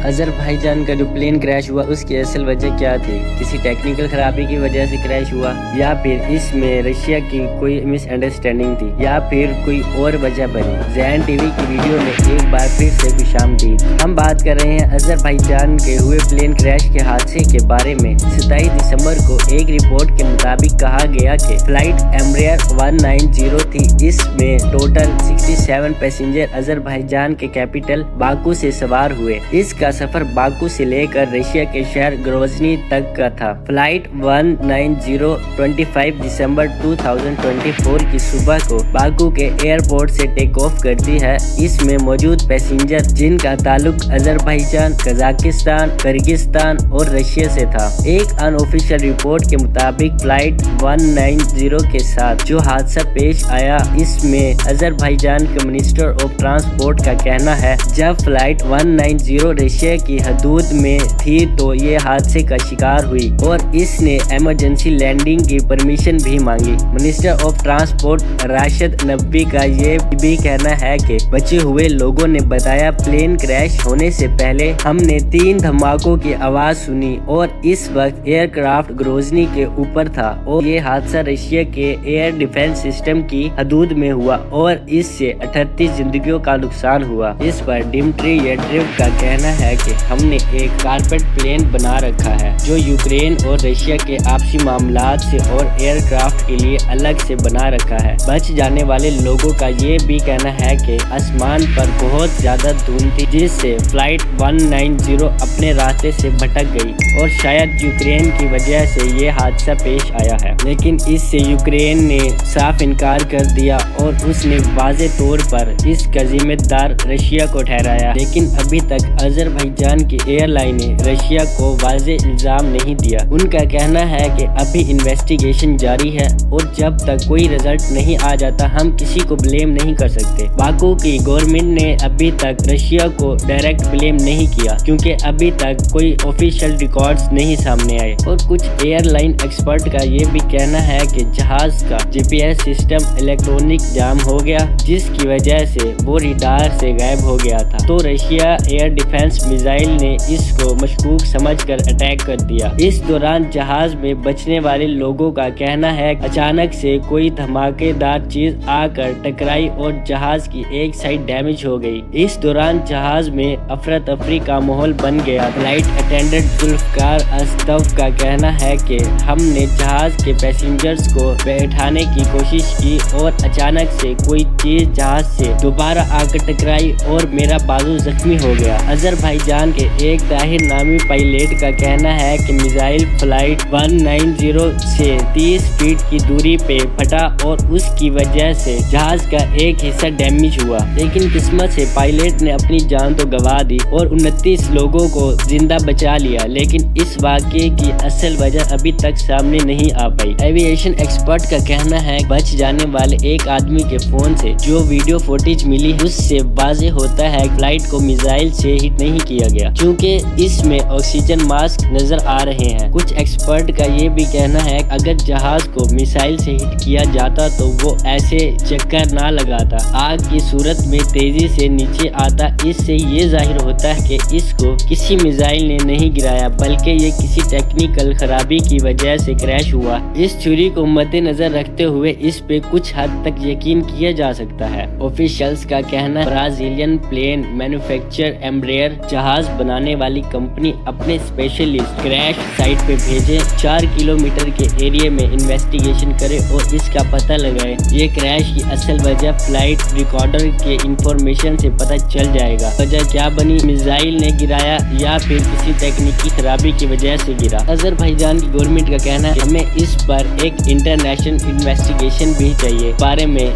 Azerbaijan का जो plane crash हुआ उसकी असल वजह क्या थी? किसी टेक्निकल खराबी की वजह से क्रैश हुआ या फिर इसमें रशिया की कोई मिसअंडरस्टैंडिंग थी या फिर कोई और वजह बनी? ज़ैन टीवी की वीडियो में एक बार फिर से खुशामदीद। हम बात कर रहे हैं अजरबैजान के हुए प्लेन क्रैश के हादसे के बारे में। 27 दिसंबर को एक रिपोर्ट के मुताबिक कहा गया कि फ्लाइट एम्ब्रेयर 190 थी। इसमें टोटल 67 पैसेंजर अजरबैजान के कैपिटल बाकू से सवार हुए। इसका सफर बाकू से लेकर रशिया के शहर ग्रोजनी तक का था। फ्लाइट 190 25 दिसंबर 2024 की सुबह को बाकू के एयरपोर्ट से टेक ऑफ करती है। इसमें मौजूद पैसेंजर जिनका ताल्लुक अजरबैजान, कजाकिस्तान, किर्गिस्तान और रशिया से था। एक अनऑफिशियल रिपोर्ट के मुताबिक फ्लाइट 190 के साथ जो हादसा पेश आया, इसमें अजरबैजान के मिनिस्टर ऑफ ट्रांसपोर्ट का कहना है जब फ्लाइट 190 रशिया की हदूद में थी तो ये हादसे का शिकार हुई और इसने इमरजेंसी लैंडिंग की परमिशन भी मांगी। Minister of transport Rashid Naqvi का ये भी कहना है कि बचे हुए लोगों ने बताया प्लेन क्रैश होने से पहले हमने 3 धमाकों की आवाज सुनी और इस वक्त एयरक्राफ्ट ग्रोजनी के ऊपर था और ये हादसा रशिया के एयर डिफेंस सिस्टम की हदूद में हुआ और इससे 38 जिंदगियों का नुकसान हुआ। इस पर डिमित्री येडरेव का कहना है कि हमने एक कारपेट प्लेन बना रखा है जो यूक्रेन और रशिया के आपसी मामलात से और एयरक्राफ्ट के लिए अलग से बना रखा है। बच जाने वाले लोगों का ये भी कहना है कि आसमान पर बहुत ज्यादा धुंध थी जिससे फ्लाइट 190 अपने रास्ते से भटक गई और शायद यूक्रेन की वजह से ये हादसा पेश आया है, लेकिन इससे यूक्रेन ने साफ इनकार कर दिया और उसने वाज़े तौर पर इसका जिम्मेदार रशिया को ठहराया। लेकिन अभी तक अजरबैजान की एयरलाइन ने रशिया को वाज़े इल्जाम नहीं दिया। उनका कहना है कि अभी इन्वेस्टिगेशन जारी है और जब तक कोई रिजल्ट नहीं आ जाता हम किसी को ब्लेम नहीं कर सकते। बाकू की गवर्नमेंट ने अभी तक रशिया को डायरेक्ट ब्लेम नहीं किया क्योंकि अभी तक कोई ऑफिशियल रिकॉर्ड्स नहीं सामने आए। और कुछ एयरलाइन एक्सपर्ट का ये भी कहना है कि जहाज का GPS सिस्टम इलेक्ट्रॉनिक जाम हो गया जिसकी वजह से वो रडार से गायब हो गया था। तो रशिया एयर डिफेंस मिसाइल ने इसको मशकूक समझकर अटैक कर दिया। इस दौरान जहाज में बचने वाले लोगों का कहना है अचानक से कोई धमाकेदार चीज आकर टकराई और जहाज की एक साइड डैमेज हो गई। इस दौरान जहाज में अफरा तफरी का माहौल बन गया। फ्लाइट अटेंडेंट जुल्फकार अस्तफ का कहना है कि हमने जहाज के पैसेंजर्स को बैठाने की कोशिश की और अचानक से कोई चीज जहाज से दोबारा आकर टकराई और मेरा बाजू जख्मी हो गया। अजरबैजान के एक ताहिर नामी पायलट का कहना है कि मिसाइल फ्लाइट 190 से 30 फीट की दूरी पे फटा और उसकी वजह से जहाज का एक हिस्सा डैमेज हुआ, लेकिन किस्मत से पायलट ने अपनी जान तो गंवा दी और 29 लोगों को जिंदा बचा लिया। लेकिन इस वाक़ये की असल वजह अभी तक सामने नहीं आ पाई। एविएशन एक्सपर्ट का कहना है बच जाने वाले एक आदमी के फोन से जो वीडियो फुटेज मिली उससे वाज़ेह होता है फ्लाइट को मिसाइल से हिट नहीं किया गया क्योंकि इसमें ऑक्सीजन मास्क नजर आ रहे हैं। कुछ एक्सपर्ट का ये भी कहना है अगर जहाज को मिसाइल से हिट किया जाता तो वो ऐसे चक्कर ना लगाता, आग की सूरत में तेजी से नीचे आता। इससे ये जाहिर होता है कि इसको किसी मिसाइल ने नहीं गिराया बल्कि ये किसी टेक्निकल खराबी की वजह से क्रैश हुआ। इस थ्योरी को मद्देनजर रखते हुए इस पे कुछ हद तक यकीन किया जा सकता है। ऑफिशियल्स का कहना ब्राजीलियन प्लेन मैन्युफैक्चरर एम्ब्रेयर जहाज बनाने वाली कंपनी अपने स्पेशलिस्ट क्रैश साइट पे भेजे, 4 किलोमीटर के एरिया में इन्वेस्टिगेशन करे और इसका पता लगाए। ये क्रैश की असल वजह फ्लाइट रिकॉर्डर के इंफॉर्मेशन से पता चल जाएगा। वजह क्या बनी, मिसाइल ने गिराया या फिर किसी तकनीकी खराबी की वजह से गिरा। अजरबैजान की गवर्नमेंट का कहना है हमें इस पर एक इंटरनेशनल इन्वेस्टिगेशन भी चाहिए। बारे में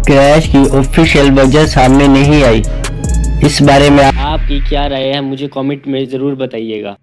क्रैश की ऑफिशियल वजह सामने नहीं आई। इस बारे में आपकी क्या राय है मुझे कमेंट में जरूर बताइएगा।